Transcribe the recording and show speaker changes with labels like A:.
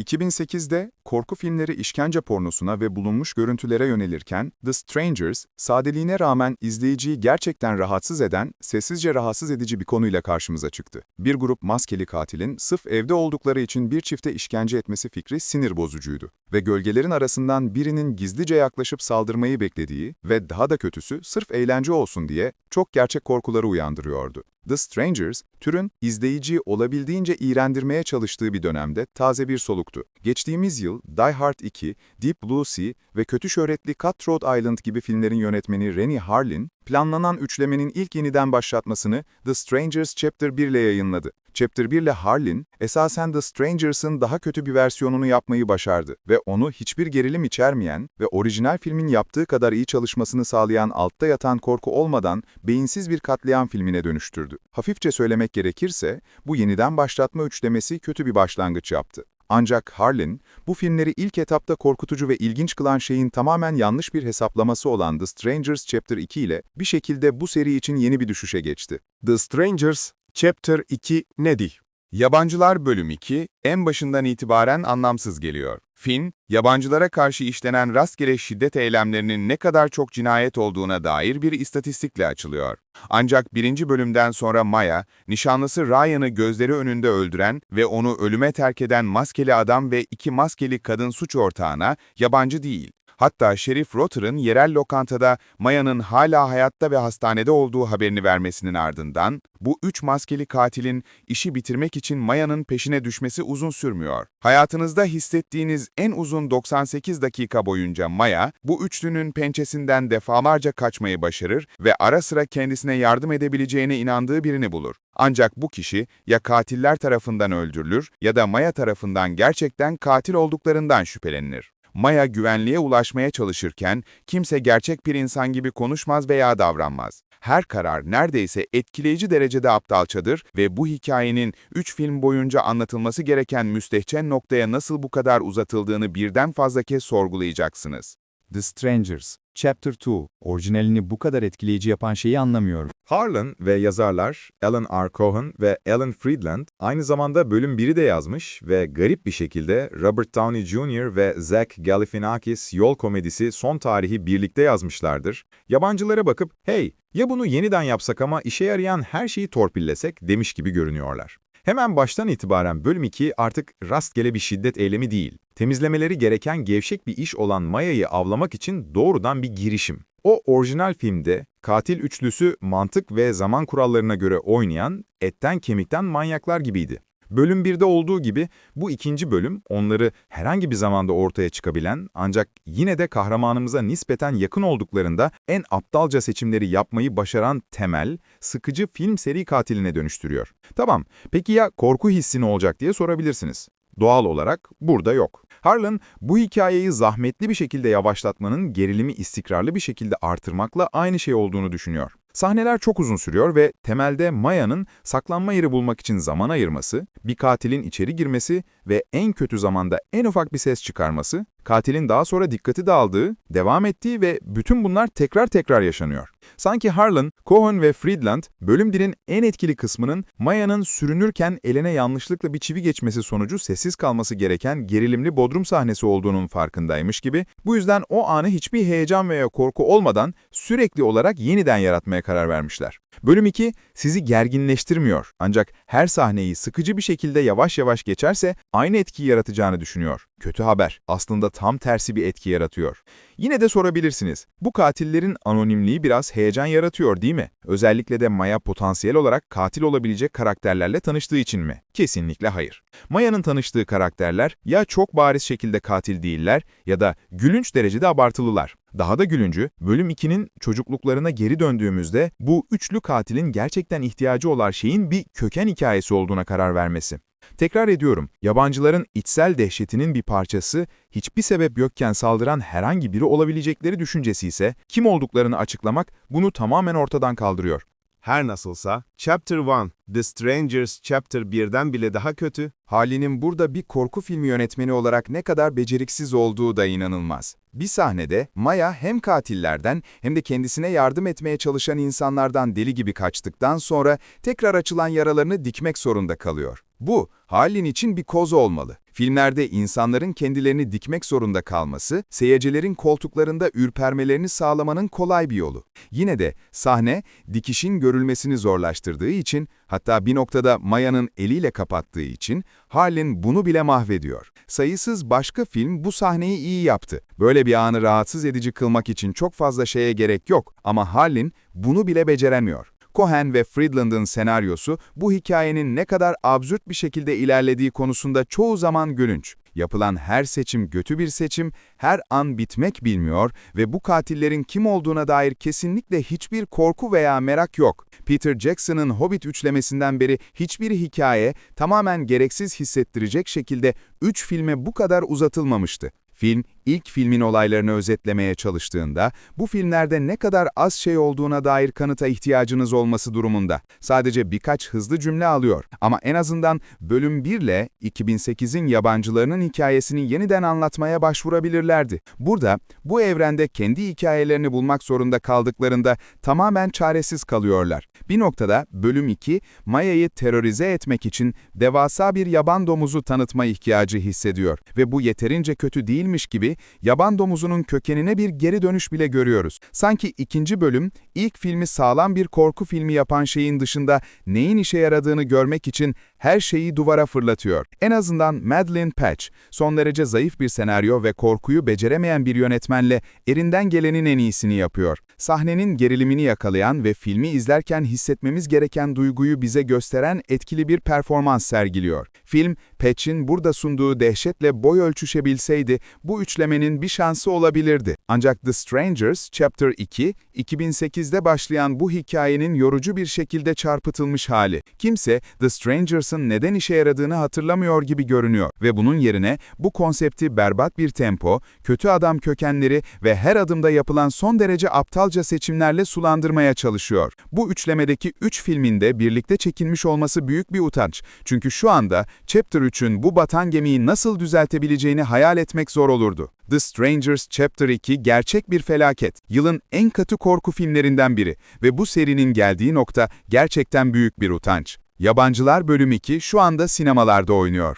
A: 2008'de korku filmleri işkence pornosuna ve bulunmuş görüntülere yönelirken, The Strangers, sadeliğine rağmen izleyiciyi gerçekten rahatsız eden, sessizce rahatsız edici bir konuyla karşımıza çıktı. Bir grup maskeli katilin sırf evde oldukları için bir çifte işkence etmesi fikri sinir bozucuydu. Ve gölgelerin arasından birinin gizlice yaklaşıp saldırmayı beklediği ve daha da kötüsü sırf eğlence olsun diye çok gerçek korkuları uyandırıyordu. The Strangers, türün izleyiciyi olabildiğince iğrendirmeye çalıştığı bir dönemde taze bir soluktu. Geçtiğimiz yıl Die Hard 2, Deep Blue Sea ve kötü şöhretli Cutthroat Island gibi filmlerin yönetmeni Renny Harlin, planlanan üçlemenin ilk yeniden başlatmasını The Strangers Chapter 1 ile yayınladı. Chapter 1 ile Harlin, esasen The Strangers'ın daha kötü bir versiyonunu yapmayı başardı ve onu hiçbir gerilim içermeyen ve orijinal filmin yaptığı kadar iyi çalışmasını sağlayan altta yatan korku olmadan beyinsiz bir katliam filmine dönüştürdü. Hafifçe söylemek gerekirse, bu yeniden başlatma üçlemesi kötü bir başlangıç yaptı. Ancak Harlin, bu filmleri ilk etapta korkutucu ve ilginç kılan şeyin tamamen yanlış bir hesaplaması olan The Strangers Chapter 2 ile bir şekilde bu seri için yeni bir düşüşe geçti.
B: The Strangers Chapter 2 nedir?
C: Yabancılar Bölüm 2, en başından itibaren anlamsız geliyor. Film, yabancılara karşı işlenen rastgele şiddet eylemlerinin ne kadar çok cinayet olduğuna dair bir istatistikle açılıyor. Ancak birinci bölümden sonra Maya, nişanlısı Ryan'ı gözleri önünde öldüren ve onu ölüme terk eden maskeli adam ve iki maskeli kadın suç ortağına yabancı değil. Hatta Şerif Rotter'ın yerel lokantada Maya'nın hala hayatta ve hastanede olduğu haberini vermesinin ardından, bu üç maskeli katilin işi bitirmek için Maya'nın peşine düşmesi uzun sürmüyor. Hayatınızda hissettiğiniz en uzun 98 dakika boyunca Maya, bu üçlünün pençesinden defalarca kaçmayı başarır ve ara sıra kendisine yardım edebileceğine inandığı birini bulur. Ancak bu kişi ya katiller tarafından öldürülür ya da Maya tarafından gerçekten katil olduklarından şüphelenir. Maya güvenliğe ulaşmaya çalışırken kimse gerçek bir insan gibi konuşmaz veya davranmaz. Her karar neredeyse etkileyici derecede aptalcadır ve bu hikayenin 3 film boyunca anlatılması gereken müstehcen noktaya nasıl bu kadar uzatıldığını birden fazla kez sorgulayacaksınız.
D: The Strangers, Chapter 2, orijinalini bu kadar etkileyici yapan şeyi anlamıyorum.
B: Harlan ve yazarlar Alan R. Cohen ve Alan Friedland aynı zamanda bölüm 1'i de yazmış ve garip bir şekilde Robert Downey Jr. ve Zach Galifianakis yol komedisi Son Tarihi birlikte yazmışlardır. Yabancılara bakıp, hey, ya bunu yeniden yapsak ama işe yarayan her şeyi torpillesek demiş gibi görünüyorlar. Hemen baştan itibaren bölüm 2 artık rastgele bir şiddet eylemi değil. Temizlemeleri gereken gevşek bir iş olan Maya'yı avlamak için doğrudan bir girişim. O orijinal filmde katil üçlüsü mantık ve zaman kurallarına göre oynayan, etten kemikten manyaklar gibiydi. Bölüm 1'de olduğu gibi bu ikinci bölüm onları herhangi bir zamanda ortaya çıkabilen ancak yine de kahramanımıza nispeten yakın olduklarında en aptalca seçimleri yapmayı başaran temel, sıkıcı film seri katiline dönüştürüyor. Tamam, peki ya korku hissi ne olacak diye sorabilirsiniz. Doğal olarak burada yok. Harlan, bu hikayeyi zahmetli bir şekilde yavaşlatmanın gerilimi istikrarlı bir şekilde artırmakla aynı şey olduğunu düşünüyor. Sahneler çok uzun sürüyor ve temelde Maya'nın saklanma yeri bulmak için zaman ayırması, bir katilin içeri girmesi ve en kötü zamanda en ufak bir ses çıkarması, katilin daha sonra dikkati dağıldığı, devam ettiği ve bütün bunlar tekrar yaşanıyor. Sanki Harlan, Cohen ve Friedland, bölüm 1'in en etkili kısmının Maya'nın sürünürken eline yanlışlıkla bir çivi geçmesi sonucu sessiz kalması gereken gerilimli bodrum sahnesi olduğunun farkındaymış gibi, bu yüzden o anı hiçbir heyecan veya korku olmadan sürekli olarak yeniden yaratmaya karar vermişler. Bölüm 2 sizi gerginleştirmiyor ancak her sahneyi sıkıcı bir şekilde yavaş yavaş geçerse aynı etkiyi yaratacağını düşünüyor. Kötü haber, aslında tam tersi bir etki yaratıyor. Yine de sorabilirsiniz, bu katillerin anonimliği biraz heyecan yaratıyor değil mi? Özellikle de Maya potansiyel olarak katil olabilecek karakterlerle tanıştığı için mi? Kesinlikle hayır. Maya'nın tanıştığı karakterler ya çok bariz şekilde katil değiller ya da gülünç derecede abartılılar. Daha da gülüncü, bölüm 2'nin çocukluklarına geri döndüğümüzde bu üçlü katilin gerçekten ihtiyacı olan şeyin bir köken hikayesi olduğuna karar vermesi. Tekrar ediyorum, yabancıların içsel dehşetinin bir parçası, hiçbir sebep yokken saldıran herhangi biri olabilecekleri düşüncesi ise kim olduklarını açıklamak bunu tamamen ortadan kaldırıyor.
E: Her nasılsa, Chapter 1, The Strangers Chapter 1'den bile daha kötü.
A: Harlin'in burada bir korku filmi yönetmeni olarak ne kadar beceriksiz olduğu da inanılmaz. Bir sahnede Maya hem katillerden hem de kendisine yardım etmeye çalışan insanlardan deli gibi kaçtıktan sonra tekrar açılan yaralarını dikmek zorunda kalıyor. Bu, Harlin için bir koz olmalı. Filmlerde insanların kendilerini dikmek zorunda kalması, seyircilerin koltuklarında ürpermelerini sağlamanın kolay bir yolu. Yine de sahne, dikişin görülmesini zorlaştırdığı için, hatta bir noktada Maya'nın eliyle kapattığı için, Harlin bunu bile mahvediyor. Sayısız başka film bu sahneyi iyi yaptı. Böyle bir anı rahatsız edici kılmak için çok fazla şeye gerek yok ama Harlin bunu bile beceremiyor. Cohen ve Friedland'ın senaryosu bu hikayenin ne kadar absürt bir şekilde ilerlediği konusunda çoğu zaman gülünç. Yapılan her seçim kötü bir seçim, her an bitmek bilmiyor ve bu katillerin kim olduğuna dair kesinlikle hiçbir korku veya merak yok. Peter Jackson'ın Hobbit üçlemesinden beri hiçbir hikaye tamamen gereksiz hissettirecek şekilde 3 filme bu kadar uzatılmamıştı. Film, ilk filmin olaylarını özetlemeye çalıştığında, bu filmlerde ne kadar az şey olduğuna dair kanıta ihtiyacınız olması durumunda. Sadece birkaç hızlı cümle alıyor. Ama en azından bölüm 1 ile 2008'in yabancılarının hikayesini yeniden anlatmaya başvurabilirlerdi. Burada, bu evrende kendi hikayelerini bulmak zorunda kaldıklarında tamamen çaresiz kalıyorlar. Bir noktada bölüm 2, Maya'yı terörize etmek için devasa bir yaban domuzu tanıtma ihtiyacı hissediyor. Ve bu yeterince kötü değilmiş gibi, yaban domuzunun kökenine bir geri dönüş bile görüyoruz. Sanki ikinci bölüm, ilk filmi sağlam bir korku filmi yapan şeyin dışında neyin işe yaradığını görmek için her şeyi duvara fırlatıyor. En azından Madeline Patch, son derece zayıf bir senaryo ve korkuyu beceremeyen bir yönetmenle elinden gelenin en iyisini yapıyor. Sahnenin gerilimini yakalayan ve filmi izlerken hissetmemiz gereken duyguyu bize gösteren etkili bir performans sergiliyor. Film, Patch'in burada sunduğu dehşetle boy ölçüşebilseydi, bu üçlemenin bir şansı olabilirdi. Ancak The Strangers, Chapter 2, 2008'de başlayan bu hikayenin yorucu bir şekilde çarpıtılmış hali. Kimse, The Strangers'ın neden işe yaradığını hatırlamıyor gibi görünüyor ve bunun yerine bu konsepti berbat bir tempo, kötü adam kökenleri ve her adımda yapılan son derece aptalca seçimlerle sulandırmaya çalışıyor. Bu üçlemedeki 3 filmin de birlikte çekilmiş olması büyük bir utanç. Çünkü şu anda Chapter 3'ün bu batan gemiyi nasıl düzeltebileceğini hayal etmek zor olurdu. The Strangers Chapter 2 gerçek bir felaket. Yılın en katı korku filmlerinden biri ve bu serinin geldiği nokta gerçekten büyük bir utanç. Yabancılar Bölüm 2 şu anda sinemalarda oynuyor.